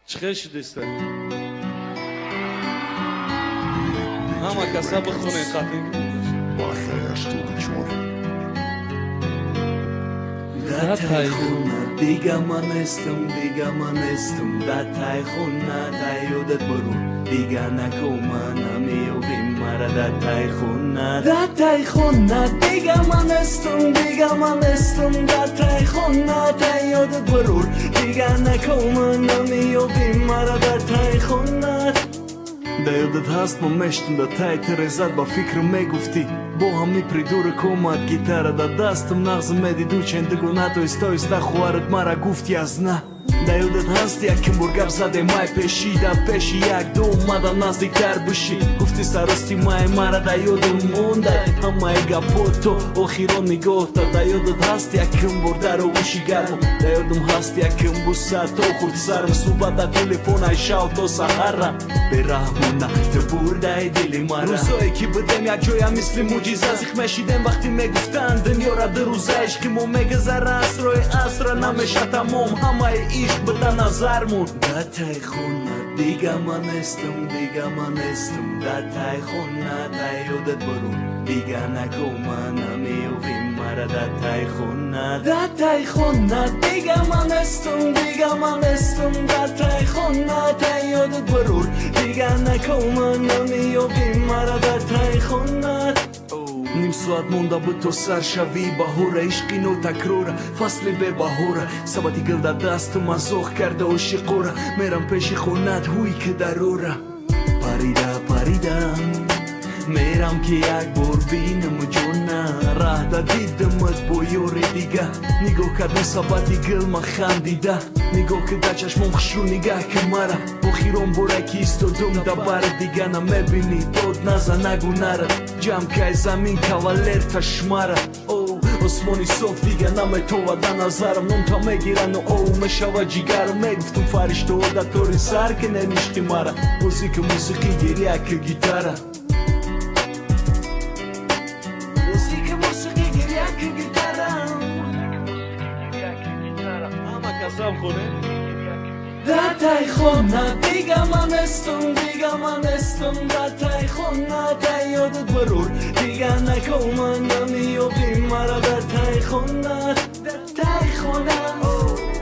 چخش دیسته همه کسا بخونه خطین Da taj khuna diga manestum da taj khuna da yodet boru diga na komana mi ovim mara da taj khuna diga manestum da taj khuna da yodet boru diga na komana mi ovim mara da taj khuna Da yodet hast momeshtum da taj terezat ba fikr me gufti Boha mi prидурок омад гитара да дастам нағзым медиду чендигу натой стой ста хуарат мара гуфт я зна Да ёдат ҳаст яким бургар заде май пеши да пеши як ду омада наздиктар биши гуфти сарасти май мара да ёдам мондай ҳамаи гапото охирон нигоҳ да Да ёдат ҳаст яким бурдаро уши гарм Да ёдам ҳаст яким буса то хурд сарм субҳа да телефон ай шав то саҳара бераҳмона ты бурдай дили мара рӯзое ки будем якҷоя мисли муҷиза зихмешидем вақти мегуфтанд дунёра ду рӯза ишқи мо мегузара асрои асра намеша тамом ҳамаи ишқ буда назармон Да тай хона дига манестум да тай хона да ёдат борун дига накомана меовим мара да тай хона дига манестум да тай хона да ёдат борун дига накомана меовим мара да тай хона Ним соат монда буд то сар шави баҳора ишқи нотакрора фасли бебаҳора сабати гил да дасту мазоқ карда ошиқора мерам пеши хонат ҳуи ки дарора парида мерам ки як бор бинам ҷона раҳ да дидамат бо ёре дига нигоҳ кардам сабати гил ма хандида нигоҳ кида чашмом хушрӯ нигаҳ ки мара охирон бора ки истодум да бар дига намебинӣ дод наза нагу нара ҷамкай замин кавалер ташмара осмони соф дига наметова да назарам нонта мегирану оу мешава ҷигарам мегуфтум фариштаҳо да тори сар ки ненишқи мара музика мусиқӣ гирия ки гитара Da taj khona diga manestum da taj khona da yodet borur diga nakomana mi ovim mara da taj khona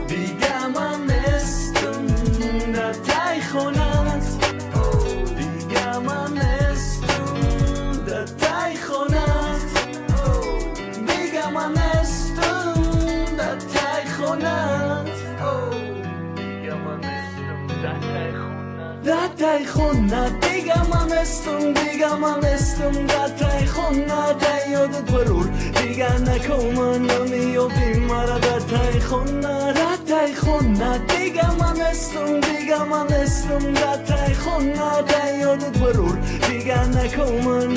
diga manestum da taj khona diga manestum da taj khona diga manestum da taj khona Da taj khona diga manestum da taj khona da yodet borur diga nakomana mi ovim mara da taj khona diga manestum da taj khona da yodet borur diga nakomana